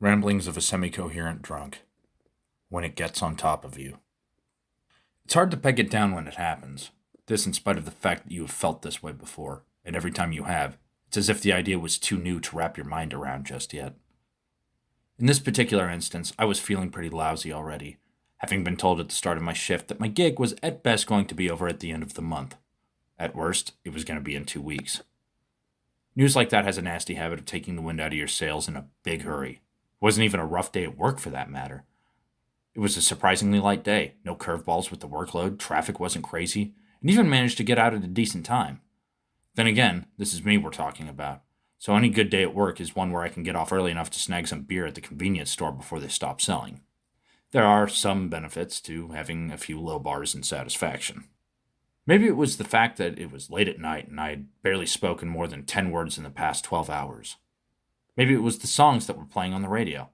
Ramblings of a Semi-Coherent Drunk. When it gets on top of you. It's hard to peg it down when it happens. This in spite of the fact that you have felt this way before, and every time you have, it's as if the idea was too new to wrap your mind around just yet. In this particular instance, I was feeling pretty lousy already, having been told at the start of my shift that my gig was at best going to be over at the end of the month. At worst, it was going to be in 2 weeks. News like that has a nasty habit of taking the wind out of your sails in a big hurry. It wasn't even a rough day at work for that matter. It was a surprisingly light day, no curveballs with the workload, traffic wasn't crazy, and even managed to get out at a decent time. Then again, this is me we're talking about, so any good day at work is one where I can get off early enough to snag some beer at the convenience store before they stop selling. There are some benefits to having a few low bars and satisfaction. Maybe it was the fact that it was late at night and I had barely spoken more than 10 words in the past 12 hours. Maybe it was the songs that were playing on the radio.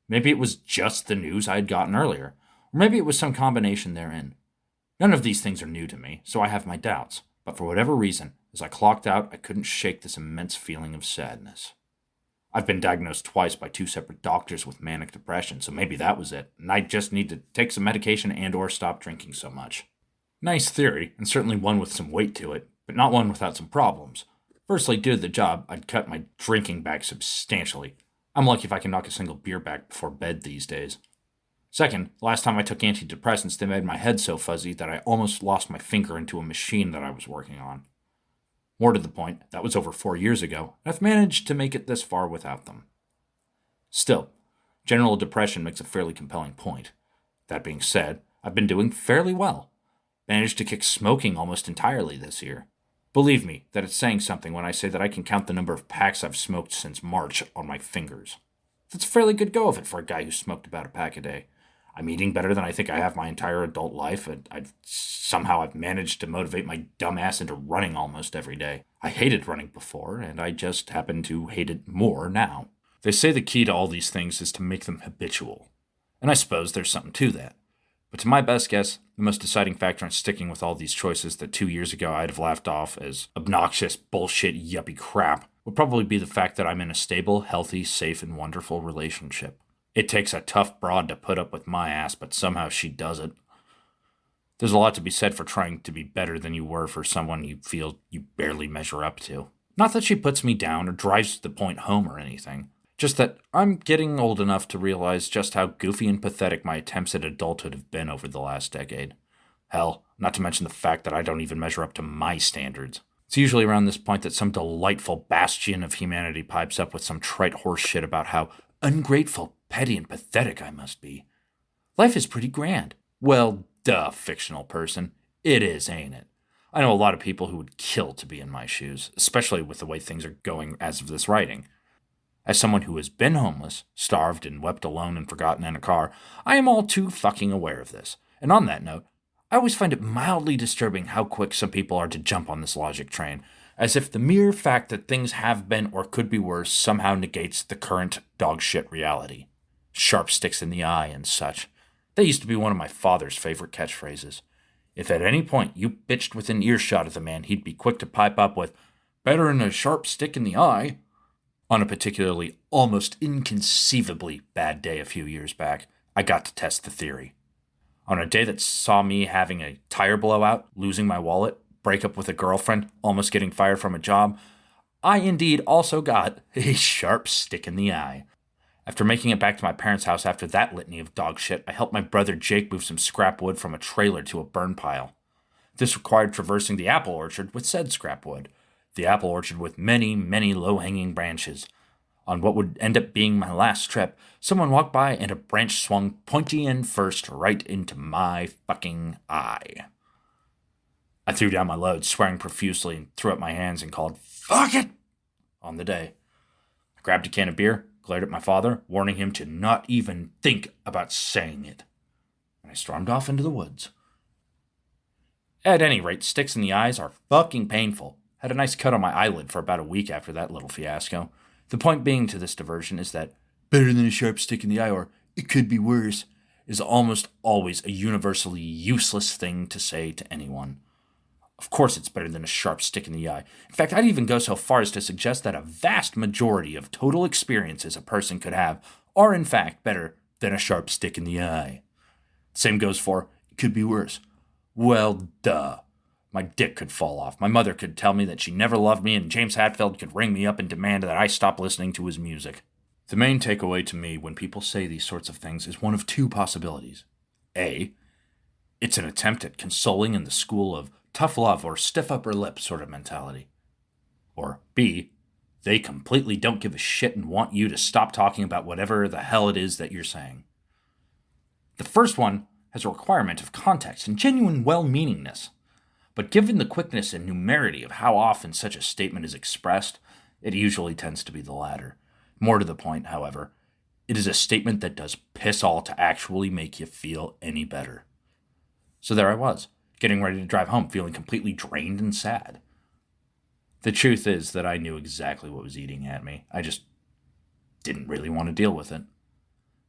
Maybe it was just the news I had gotten earlier, or maybe it was some combination therein. None of these things are new to me, so I have my doubts, but for whatever reason, as I clocked out, I couldn't shake this immense feeling of sadness. I've been diagnosed twice by 2 separate doctors with manic depression, so maybe that was it, and I just need to take some medication and or stop drinking so much. Nice theory, and certainly one with some weight to it, but not one without some problems. Firstly, due to the job, I'd cut my drinking back substantially. I'm lucky if I can knock a single beer back before bed these days. Second, the last time I took antidepressants, they made my head so fuzzy that I almost lost my finger into a machine that I was working on. More to the point, that was over 4 years ago, and I've managed to make it this far without them. Still, general depression makes a fairly compelling point. That being said, I've been doing fairly well. Managed to kick smoking almost entirely this year. Believe me, that it's saying something when I say that I can count the number of packs I've smoked since March on my fingers. That's a fairly good go of it for a guy who smoked about a pack a day. I'm eating better than I think I have my entire adult life, and I've managed to motivate my dumb ass into running almost every day. I hated running before, and I just happen to hate it more now. They say the key to all these things is to make them habitual. And I suppose there's something to that. But to my best guess, the most deciding factor in sticking with all these choices that 2 years ago I'd have laughed off as obnoxious, bullshit, yuppie crap would probably be the fact that I'm in a stable, healthy, safe, and wonderful relationship. It takes a tough broad to put up with my ass, but somehow she does it. There's a lot to be said for trying to be better than you were for someone you feel you barely measure up to. Not that she puts me down or drives the point home or anything. Just that I'm getting old enough to realize just how goofy and pathetic my attempts at adulthood have been over the last decade. Hell, not to mention the fact that I don't even measure up to my standards. It's usually around this point that some delightful bastion of humanity pipes up with some trite horse shit about how ungrateful, petty, and pathetic I must be. Life is pretty grand. Well, duh, fictional person. It is, ain't it? I know a lot of people who would kill to be in my shoes, especially with the way things are going as of this writing. As someone who has been homeless, starved, and wept alone and forgotten in a car, I am all too fucking aware of this. And on that note, I always find it mildly disturbing how quick some people are to jump on this logic train, as if the mere fact that things have been or could be worse somehow negates the current dogshit reality. Sharp sticks in the eye and such. That used to be one of my father's favorite catchphrases. If at any point you bitched within earshot of the man, he'd be quick to pipe up with, "Better than a sharp stick in the eye." On a particularly, almost inconceivably bad day a few years back, I got to test the theory. On a day that saw me having a tire blowout, losing my wallet, break up with a girlfriend, almost getting fired from a job, I indeed also got a sharp stick in the eye. After making it back to my parents' house after that litany of dog shit, I helped my brother Jake move some scrap wood from a trailer to a burn pile. This required traversing the apple orchard with said scrap wood. The apple orchard with many, many low-hanging branches. On what would end up being my last trip, someone walked by and a branch swung pointy end first right into my fucking eye. I threw down my load, swearing profusely, and threw up my hands and called, "Fuck it!" on the day. I grabbed a can of beer, glared at my father, warning him to not even think about saying it. And I stormed off into the woods. At any rate, sticks in the eyes are fucking painful. Had a nice cut on my eyelid for about a week after that little fiasco. The point being to this diversion is that better than a sharp stick in the eye, or it could be worse, is almost always a universally useless thing to say to anyone. Of course it's better than a sharp stick in the eye. In fact, I'd even go so far as to suggest that a vast majority of total experiences a person could have are in fact better than a sharp stick in the eye. Same goes for, it could be worse. Well, duh. My dick could fall off. My mother could tell me that she never loved me, and James Hatfield could ring me up and demand that I stop listening to his music. The main takeaway to me when people say these sorts of things is one of two possibilities. A, it's an attempt at consoling in the school of tough love or stiff upper lip sort of mentality. Or B, they completely don't give a shit and want you to stop talking about whatever the hell it is that you're saying. The first one has a requirement of context and genuine well-meaningness. But given the quickness and numerity of how often such a statement is expressed, it usually tends to be the latter. More to the point, however, it is a statement that does piss all to actually make you feel any better. So there I was, getting ready to drive home, feeling completely drained and sad. The truth is that I knew exactly what was eating at me. I just didn't really want to deal with it.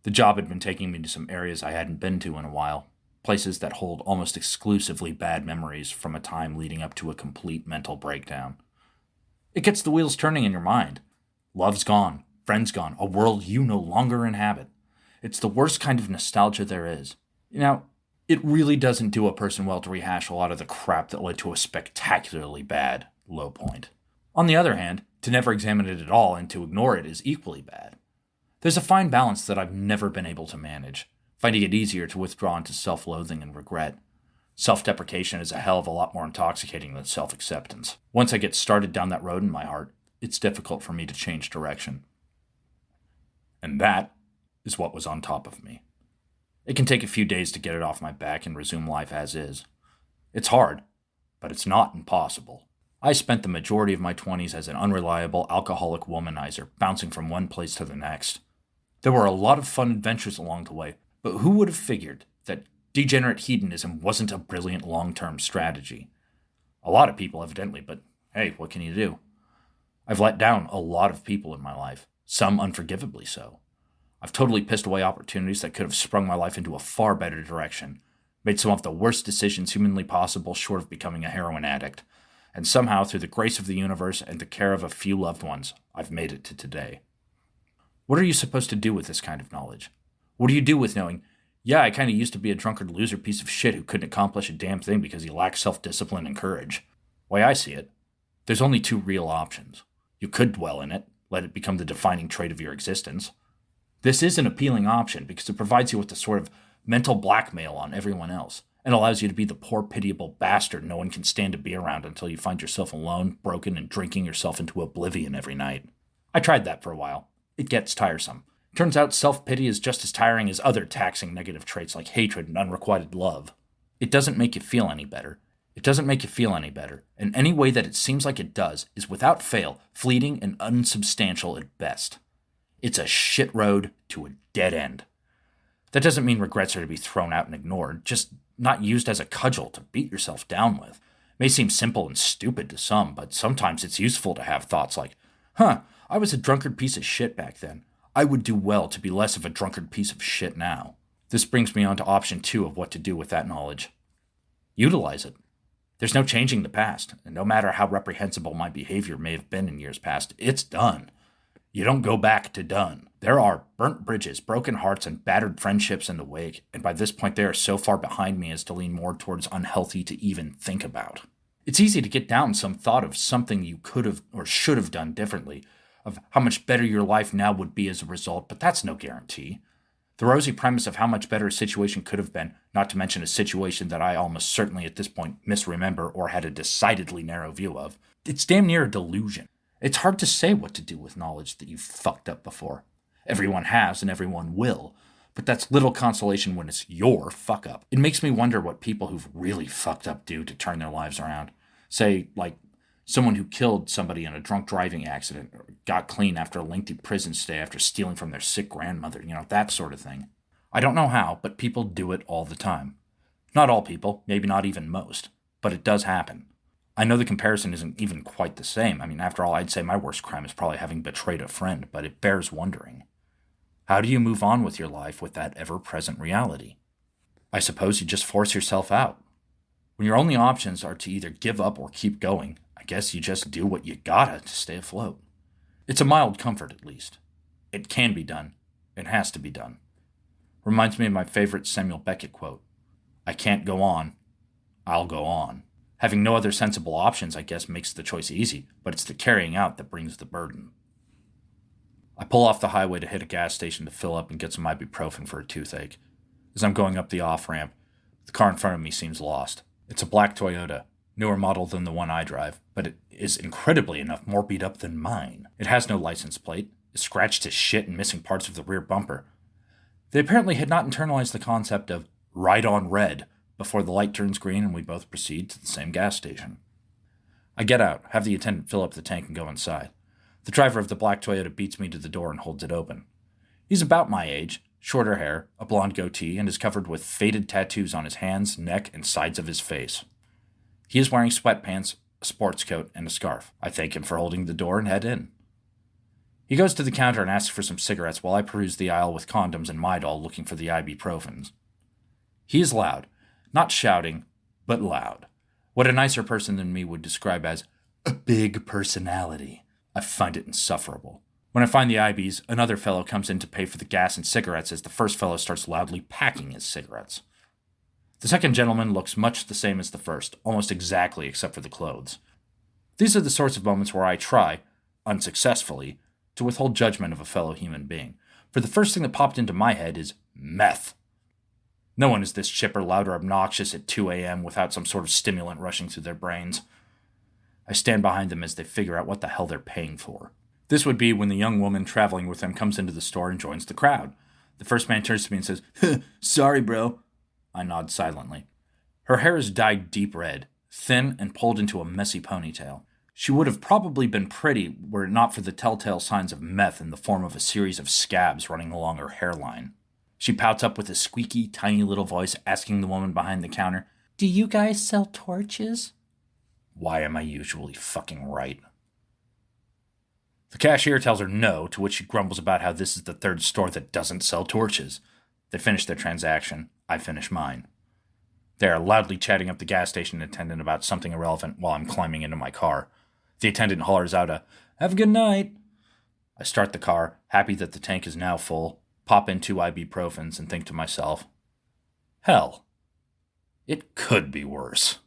The job had been taking me to some areas I hadn't been to in a while, places that hold almost exclusively bad memories from a time leading up to a complete mental breakdown. It gets the wheels turning in your mind. Love's gone, friends gone, a world you no longer inhabit. It's the worst kind of nostalgia there is. It really doesn't do a person well to rehash a lot of the crap that led to a spectacularly bad low point. On the other hand, to never examine it at all and to ignore it is equally bad. There's a fine balance that I've never been able to manage, finding it easier to withdraw into self-loathing and regret. Self-deprecation is a hell of a lot more intoxicating than self-acceptance. Once I get started down that road in my heart, it's difficult for me to change direction. And that is what was on top of me. It can take a few days to get it off my back and resume life as is. It's hard, but it's not impossible. I spent the majority of my 20s as an unreliable alcoholic womanizer, bouncing from one place to the next. There were a lot of fun adventures along the way, but who would have figured that degenerate hedonism wasn't a brilliant long-term strategy? A lot of people, evidently, but hey, what can you do? I've let down a lot of people in my life, some unforgivably so. I've totally pissed away opportunities that could have sprung my life into a far better direction, made some of the worst decisions humanly possible short of becoming a heroin addict, and somehow, through the grace of the universe and the care of a few loved ones, I've made it to today. What are you supposed to do with this kind of knowledge? What do you do with knowing, yeah, I kind of used to be a drunkard loser piece of shit who couldn't accomplish a damn thing because he lacked self-discipline and courage? Way I see it, there's only two real options. You could dwell in it, let it become the defining trait of your existence. This is an appealing option because it provides you with the sort of mental blackmail on everyone else and allows you to be the poor, pitiable bastard no one can stand to be around until you find yourself alone, broken, and drinking yourself into oblivion every night. I tried that for a while. It gets tiresome. Turns out self-pity is just as tiring as other taxing negative traits like hatred and unrequited love. It doesn't make you feel any better. It doesn't make you feel any better, and any way that it seems like it does is without fail fleeting and unsubstantial at best. It's a shit road to a dead end. That doesn't mean regrets are to be thrown out and ignored, just not used as a cudgel to beat yourself down with. It may seem simple and stupid to some, but sometimes it's useful to have thoughts like, I was a drunkard piece of shit back then. I would do well to be less of a drunkard piece of shit now. This brings me on to option 2 of what to do with that knowledge. Utilize it. There's no changing the past, and no matter how reprehensible my behavior may have been in years past, it's done. You don't go back to done. There are burnt bridges, broken hearts, and battered friendships in the wake, and by this point they are so far behind me as to lean more towards unhealthy to even think about. It's easy to get down some thought of something you could have or should have done differently, of how much better your life now would be as a result, but that's no guarantee. The rosy premise of how much better a situation could have been, not to mention a situation that I almost certainly at this point misremember or had a decidedly narrow view of, it's damn near a delusion. It's hard to say what to do with knowledge that you've fucked up before. Everyone has and everyone will, but that's little consolation when it's your fuck up. It makes me wonder what people who've really fucked up do to turn their lives around. Say, like, someone who killed somebody in a drunk driving accident or got clean after a lengthy prison stay after stealing from their sick grandmother, that sort of thing. I don't know how, but people do it all the time. Not all people, maybe not even most, but it does happen. I know the comparison isn't even quite the same. I mean, after all, I'd say my worst crime is probably having betrayed a friend, but it bears wondering. How do you move on with your life with that ever-present reality? I suppose you just force yourself out. When your only options are to either give up or keep going, I guess you just do what you gotta to stay afloat. It's a mild comfort, at least. It can be done. It has to be done. Reminds me of my favorite Samuel Beckett quote. I can't go on. I'll go on. Having no other sensible options, I guess, makes the choice easy, but it's the carrying out that brings the burden. I pull off the highway to hit a gas station to fill up and get some ibuprofen for a toothache. As I'm going up the off-ramp, the car in front of me seems lost. It's a black Toyota, newer model than the one I drive, but it is incredibly enough more beat up than mine. It has no license plate, is scratched to shit and missing parts of the rear bumper. They apparently had not internalized the concept of right on red before the light turns green and we both proceed to the same gas station. I get out, have the attendant fill up the tank and go inside. The driver of the black Toyota beats me to the door and holds it open. He's about my age, shorter hair, a blonde goatee, and is covered with faded tattoos on his hands, neck, and sides of his face. He is wearing sweatpants, a sports coat, and a scarf. I thank him for holding the door and head in. He goes to the counter and asks for some cigarettes while I peruse the aisle with condoms and Midol looking for the ibuprofens. He is loud, not shouting, but loud. What a nicer person than me would describe as a big personality. I find it insufferable. When I find the IBs, another fellow comes in to pay for the gas and cigarettes as the first fellow starts loudly packing his cigarettes. The second gentleman looks much the same as the first, almost exactly except for the clothes. These are the sorts of moments where I try, unsuccessfully, to withhold judgment of a fellow human being. For the first thing that popped into my head is meth. No one is this chipper, loud, or obnoxious at 2 a.m. without some sort of stimulant rushing through their brains. I stand behind them as they figure out what the hell they're paying for. This would be when the young woman traveling with them comes into the store and joins the crowd. The first man turns to me and says, "Sorry, bro." I nod silently. Her hair is dyed deep red, thin and pulled into a messy ponytail. She would have probably been pretty were it not for the telltale signs of meth in the form of a series of scabs running along her hairline. She pouts up with a squeaky, tiny little voice, asking the woman behind the counter, "Do you guys sell torches?" Why am I usually fucking right? The cashier tells her no, to which she grumbles about how this is the third store that doesn't sell torches. They finish their transaction. I finish mine. They are loudly chatting up the gas station attendant about something irrelevant while I'm climbing into my car. The attendant hollers out a, "Have a good night." I start the car, happy that the tank is now full, pop in 2 ibuprofens, and think to myself, hell, it could be worse.